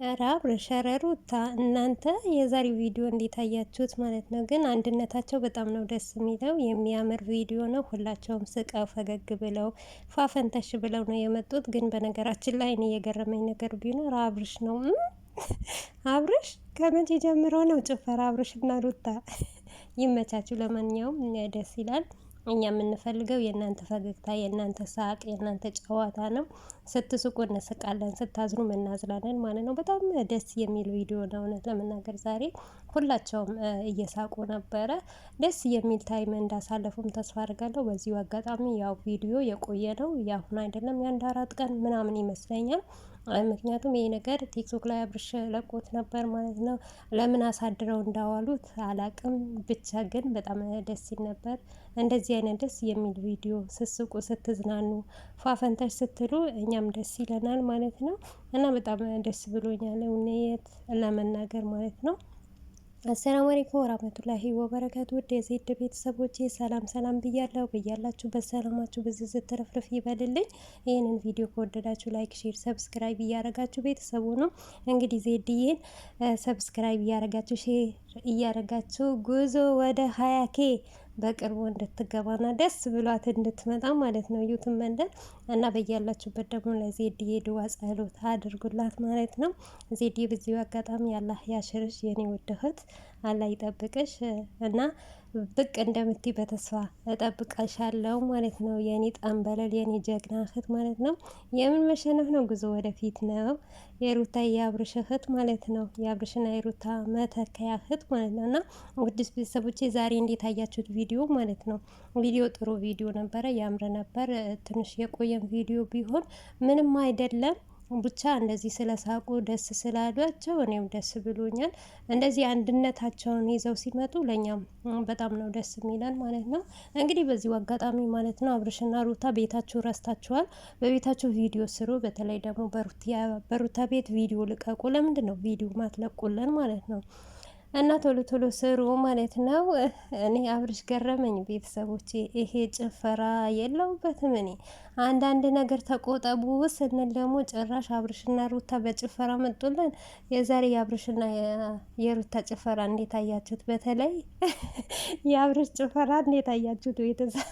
ኧረ አብርሽ ኧረ ሩታ እናንተ የዛሬው ቪዲዮ እንዴት አያችሁት ማለት ነው? ግን አንድነታቸው በጣም ነው ደስ የሚለው የሚያምር ቪዲዮ ነው። ሁላቸውም ስቀው ፈገግ ብለው ፏፈንተሽ ብለው ነው የመጡት። ግን በነገራችን ላይ እኔ የገረመኝ ነገር ቢኖር አብርሽ ነው። አብርሽ ከመቼ ጀምሮ ነው ጭፈራ? አብርሽ እና ሩታ ይመቻችሁ። ለማንኛውም ደስ ይላል። እኛ የምንፈልገው የእናንተ ፈገግታ፣ የእናንተ ሳቅ፣ የእናንተ ጨዋታ ነው። ስትስቁ እንስቃለን፣ ስታዝኑ እናዝናለን ማለት ነው። በጣም ደስ የሚል ቪዲዮ ነው። እውነት ለመናገር ዛሬ ሁላቸውም እየሳቁ ነበረ። ደስ የሚል ታይም እንዳሳለፉም ተስፋ አድርጋለሁ። በዚሁ አጋጣሚ ያው ቪዲዮ የቆየ ነው፣ ያሁን አይደለም፣ የአንድ 4 ቀን ምናምን ይመስለኛል። ምክንያቱም ይሄ ነገር ቲክቶክ ላይ አብርሽ ለቆት ነበር ማለት ነው። ለምን አሳድረው እንዳዋሉት አላቅም። ብቻ ግን በጣም ደስ ይል ነበር። እንደዚህ አይነት ደስ የሚል ቪዲዮ ስስቁ፣ ስትዝናኑ፣ ፏፈንተሽ ስትሉ እኛም ደስ ይለናል ማለት ነው። እና በጣም ደስ ብሎኛል እውነት ለመናገር ማለት ነው። አሰላሙ አለይኩም ወራህመቱላሂ ወበረካቱ። ውድ የዜድ ቤተሰቦቼ ሰላም ሰላም ብያለሁ። በያላችሁበት ሰላማችሁ ብዝዝት ትርፍርፍ ይበልልኝ። ይህንን ቪዲዮ ከወደዳችሁ ላይክ፣ ሼር፣ ሰብስክራይብ እያረጋችሁ ቤተሰቡ ነው እንግዲህ ዜድዬን ሰብስክራይብ እያረጋችሁ ሼር እያረጋችሁ ጉዞ ወደ 20K በቅርቡ እንድትገባና ደስ ብሏት እንድትመጣ ማለት ነው ዩቱብ መንደር እና በያላችሁበት ደግሞ ለዜድዬ ድዋ ጸሎት አድርጉላት ማለት ነው። ዜድዬ በዚሁ አጋጣሚ አላህ ያሽርሽ የኔ ውድ እህት፣ አላህ ይጠብቅሽ እና ብቅ እንደምትይ በተስፋ እጠብቀሻለሁ ማለት ነው። የኔ ጠንበለል የኔ ጀግና እህት ማለት ነው። የምን መሸነፍ ነው? ጉዞ ወደፊት ነው። የሩታ የአብርሽ እህት ማለት ነው። የአብርሽና የሩታ መተከያ እህት ማለት ነው። እና ውድስ ቤተሰቦቼ ዛሬ እንዴት አያችሁት ቪዲዮ ማለት ነው? ቪዲዮ ጥሩ ቪዲዮ ነበረ፣ ያምር ነበር። ትንሽ የቆየም ቪዲዮ ቢሆን ምንም አይደለም። ብቻ እንደዚህ ስለሳቁ ደስ ስላሏቸው እኔም ደስ ብሎኛል። እንደዚህ አንድነታቸውን ይዘው ሲመጡ ለእኛም በጣም ነው ደስ የሚለን ማለት ነው። እንግዲህ በዚሁ አጋጣሚ ማለት ነው አብርሽና ሩታ ቤታችሁ ረስታችኋል። በቤታችሁ ቪዲዮ ስሩ። በተለይ ደግሞ በሩታ ቤት ቪዲዮ ልቀቁ። ለምንድን ነው ቪዲዮ ማትለቁልን ማለት ነው? እና ቶሎ ቶሎ ስሩ ማለት ነው። እኔ አብርሽ ገረመኝ ቤተሰቦቼ። ይሄ ጭፈራ የለውበትም። እኔ አንዳንድ ነገር ተቆጠቡ ስንል ደግሞ ጭራሽ አብርሽና ሩታ በጭፈራ መጡልን። የዛሬ የአብርሽና የሩታ ጭፈራ እንዴት አያችሁት? በተለይ የአብርሽ ጭፈራ እንዴት አያችሁት? ቤተሰብ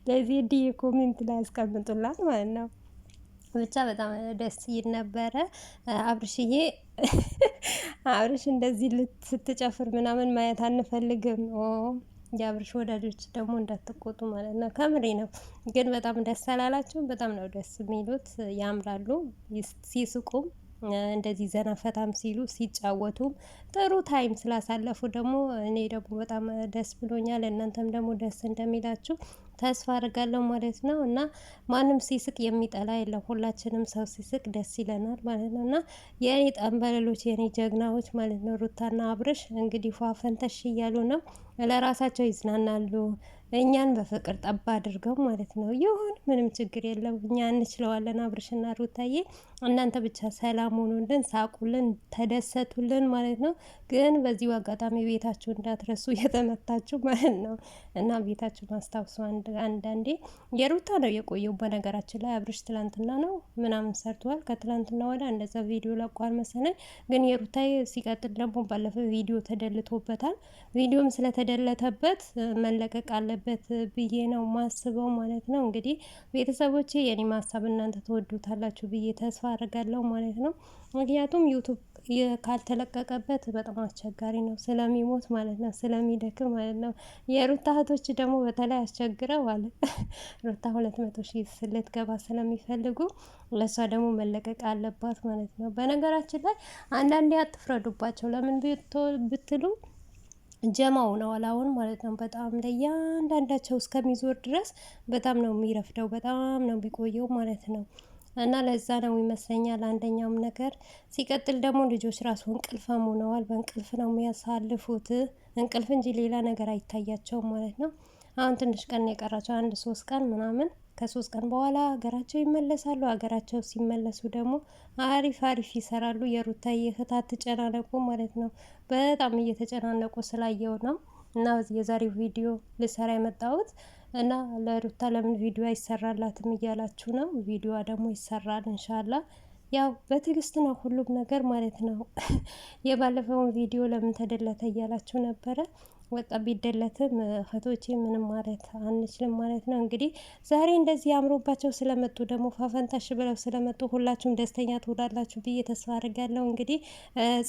ለዚህ ዲ ኮሜንት ላይ ያስቀምጡላት ማለት ነው። ብቻ በጣም ደስ ይል ነበረ። አብርሽዬ አብርሽ እንደዚህ ስትጨፍር ምናምን ማየት አንፈልግም። የአብርሽ ወዳጆች ደግሞ እንዳትቆጡ ማለት ነው። ከምሬ ነው። ግን በጣም ደስ አላላችሁም? በጣም ነው ደስ የሚሉት፣ ያምራሉ ሲስቁም እንደዚህ ዘና ፈታም ሲሉ ሲጫወቱም ጥሩ ታይም ስላሳለፉ ደግሞ እኔ ደግሞ በጣም ደስ ብሎኛል። እናንተም ደግሞ ደስ እንደሚላችሁ ተስፋ አድርጋለሁ ማለት ነው። እና ማንም ሲስቅ የሚጠላ የለም። ሁላችንም ሰው ሲስቅ ደስ ይለናል ማለት ነው። እና የእኔ ጠንበለሎች የእኔ ጀግናዎች ማለት ነው ሩታና አብርሽ እንግዲህ ፏፈንተሽ እያሉ ነው። ለራሳቸው ይዝናናሉ። እኛን በፍቅር ጠባ አድርገው ማለት ነው። ይሁን ምንም ችግር የለም፣ እኛ እንችለዋለን። አብርሽና ሩታዬ እናንተ ብቻ ሰላም ሆኑልን፣ ሳቁልን፣ ተደሰቱልን ማለት ነው። ግን በዚሁ አጋጣሚ ቤታችሁ እንዳትረሱ የተመታችሁ ማለት ነው። እና ቤታችሁን አስታውሱ። አንዳንዴ የሩታ ነው የቆየው በነገራችን ላይ። አብርሽ ትላንትና ነው ምናምን ሰርተዋል። ከትላንትና ወደ እንደዛ ቪዲዮ ለቋል መሰለኝ። ግን የሩታዬ ሲቀጥል ደግሞ ባለፈው ቪዲዮ ተደልቶበታል። ቪዲዮም ስለተደለተበት መለቀቅ አለበት ብዬ ነው ማስበው ማለት ነው። እንግዲህ ቤተሰቦቼ የኔ ማሳብ እናንተ ተወዱታላችሁ ብዬ ተስፋ አድርጋለሁ ማለት ነው። ምክንያቱም ዩቱብ ካልተለቀቀበት በጣም አስቸጋሪ ነው፣ ስለሚሞት ማለት ነው፣ ስለሚደክም ማለት ነው። የሩታ እህቶች ደግሞ በተለይ አስቸግረው አለ ሩታ 200,000 ልትገባ ስለሚፈልጉ ለእሷ ደግሞ መለቀቅ አለባት ማለት ነው። በነገራችን ላይ አንዳንዴ አትፍረዱባቸው። ለምን ብትሉ ጀማው ነው አላውን ማለት ነው። በጣም ለእያንዳንዳቸው እስከሚዞር ድረስ በጣም ነው የሚረፍደው፣ በጣም ነው የሚቆየው ማለት ነው። እና ለዛ ነው ይመስለኛል አንደኛውም ነገር። ሲቀጥል ደግሞ ልጆች ራሱ እንቅልፋም ሆነዋል። በእንቅልፍ ነው የሚያሳልፉት፣ እንቅልፍ እንጂ ሌላ ነገር አይታያቸውም ማለት ነው። አሁን ትንሽ ቀን የቀራቸው 1-3 ቀን ምናምን፣ ከ3 ቀን በኋላ ሀገራቸው ይመለሳሉ። ሀገራቸው ሲመለሱ ደግሞ አሪፍ አሪፍ ይሰራሉ። የሩታዬ እህት አትጨናነቁ ማለት ነው። በጣም እየተጨናነቁ ስላየው ነው። እና የዛሬው ቪዲዮ ልሰራ የመጣሁት እና ለሩታ ለምን ቪዲዮ አይሰራላትም እያላችሁ ነው። ቪዲዮዋ ደግሞ ይሰራል እንሻላ። ያው በትዕግስት ነው ሁሉም ነገር ማለት ነው። የባለፈውን ቪዲዮ ለምን ተደለተ እያላችሁ ነበረ። ወጣ ቢደለትም እህቶቼ ምንም ማለት አንችልም ማለት ነው። እንግዲህ ዛሬ እንደዚህ አምሮባቸው ስለመጡ ደግሞ ፋፈንታሽ ብለው ስለመጡ ሁላችሁም ደስተኛ ትውላላችሁ ብዬ ተስፋ አድርጋለሁ። እንግዲህ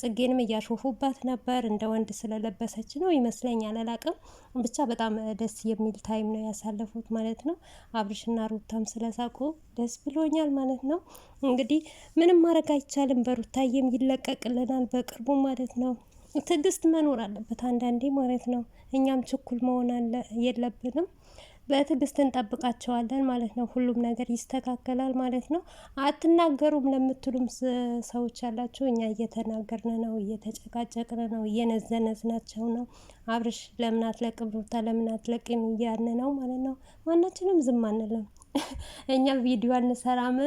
ጽጌንም እያሾፉባት ነበር እንደ ወንድ ስለለበሰች ነው ይመስለኛል፣ አላቅም። ብቻ በጣም ደስ የሚል ታይም ነው ያሳለፉት ማለት ነው። አብርሽና ሩታም ስለሳቁ ደስ ብሎኛል ማለት ነው። እንግዲህ ምንም ማድረግ አይቻልም። በሩታዬም ይለቀቅልናል በቅርቡ ማለት ነው። ትዕግስት መኖር አለበት አንዳንዴ ማለት ነው። እኛም ችኩል መሆን የለብንም። በትዕግስት እንጠብቃቸዋለን ማለት ነው። ሁሉም ነገር ይስተካከላል ማለት ነው። አትናገሩም ለምትሉም ሰዎች ያላችሁ፣ እኛ እየተናገርን ነው፣ እየተጨቃጨቅን ነው፣ እየነዘነዝናቸው ነው። አብርሽ ለምን አትለቅም፣ ሩታ ለምን አትለቅም እያልን ነው ማለት ነው። ማናችንም ዝም አንልም። እኛ ቪዲዮ አንሰራም።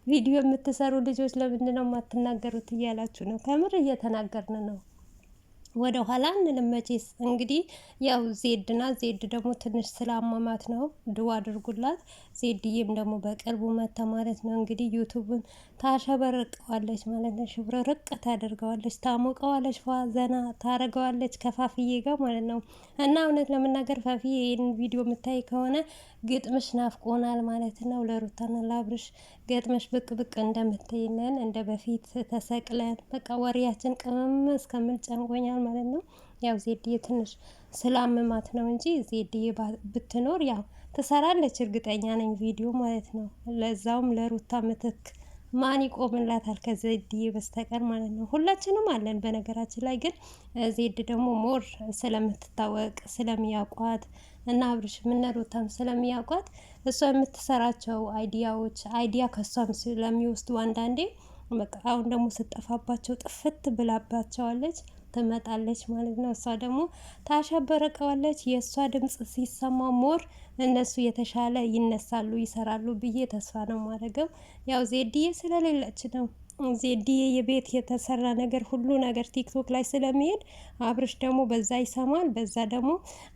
ቪዲዮ የምትሰሩ ልጆች ለምንድን ነው የማትናገሩት እያላችሁ ነው። ከምር እየተናገርን ነው። ወደ ኋላ እንልም መቼስ። እንግዲህ ያው ዜድና ዜድ ደግሞ ትንሽ ስላመማት ነው፣ ድዋ አድርጉላት። ዜድዬም ደግሞ በቅርቡ መታ ማለት ነው። እንግዲህ ዩቱብን ታሸበርቀዋለች ማለት ነው። ሽብርርቅ ታደርገዋለች፣ ታሞቀዋለች፣ ዘና ታደርገዋለች ከፋፍዬ ጋር ማለት ነው። እና እውነት ለመናገር ፋፍዬ ይህን ቪዲዮ የምታይ ከሆነ ግጥምሽ ናፍቆናል ማለት ነው። ለሩታና ለአብርሽ ገጥመሽ ብቅ ብቅ እንደምትይለን እንደ በፊት ተሰቅለን በቃ ወሬያችን ቅመም እስከምል ጨንቆኛል ማለት ነው። ያው ዜድዬ ትንሽ ስላመማት ነው እንጂ ዜድዬ ብትኖር ያው ትሰራለች፣ እርግጠኛ ነኝ ቪዲዮ ማለት ነው። ለዛውም ለሩታ ምትክ ማን ይቆምላታል ከዜድዬ በስተቀር ማለት ነው። ሁላችንም አለን በነገራችን ላይ ግን ዜድ ደግሞ ሞር ስለምትታወቅ ስለሚያውቋት እና አብርሽ ምነሩታም ስለሚያውቋት እሷ የምትሰራቸው አይዲያ ከእሷም ስለሚወስዱ አንዳንዴ በቃ አሁን ደግሞ ስጠፋባቸው ጥፍት ብላባቸዋለች ትመጣለች ማለት ነው። እሷ ደግሞ ታሸበረቀዋለች። የእሷ ድምፅ ሲሰማ ሞር እነሱ የተሻለ ይነሳሉ ይሰራሉ ብዬ ተስፋ ነው ማድረገው። ያው ዜድዬ ስለሌለች ነው። ዜድዬ የቤት የተሰራ ነገር ሁሉ ነገር ቲክቶክ ላይ ስለሚሄድ አብርሽ ደግሞ በዛ ይሰማል፣ በዛ ደግሞ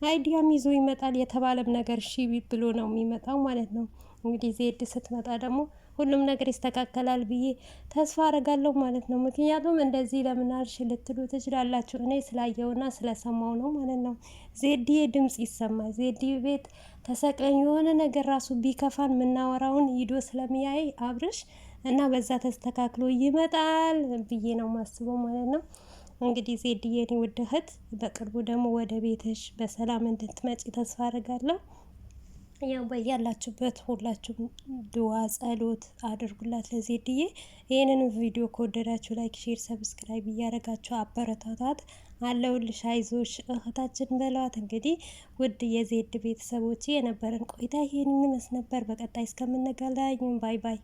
አይዲያም ይዞ ይመጣል። የተባለም ነገር እሺ ብሎ ነው የሚመጣው ማለት ነው። እንግዲህ ዜድ ስትመጣ ደግሞ ሁሉም ነገር ይስተካከላል ብዬ ተስፋ አረጋለሁ ማለት ነው። ምክንያቱም እንደዚህ ለምን አልሽ ልትሉ ትችላላችሁ። እኔ ስላየውና ስለሰማው ነው ማለት ነው። ዜድዬ ድምጽ ይሰማል። ዜድዬ ቤት ተሰቅለኝ የሆነ ነገር ራሱ ቢከፋን የምናወራውን ሂዶ ስለሚያይ አብርሽ እና በዛ ተስተካክሎ ይመጣል ብዬ ነው ማስበው ማለት ነው። እንግዲህ ዜድዬ የኔ ውድ እህት በቅርቡ ደግሞ ወደ ቤትሽ በሰላም እንድትመጪ ተስፋ አረጋለሁ። ያው በያላችሁበት ሁላችሁም ድዋ ጸሎት አድርጉላት ለዜድዬ። ይህንን ቪዲዮ ከወደዳችሁ ላይክ፣ ሼር፣ ሰብስክራይብ እያደረጋችሁ አበረታታት። አለውልሽ አይዞሽ እህታችን በለዋት። እንግዲህ ውድ የዜድ ቤተሰቦች የነበረን ቆይታ ይህንን ይመስል ነበር። በቀጣይ እስከምንገናኝ ባይ ባይ።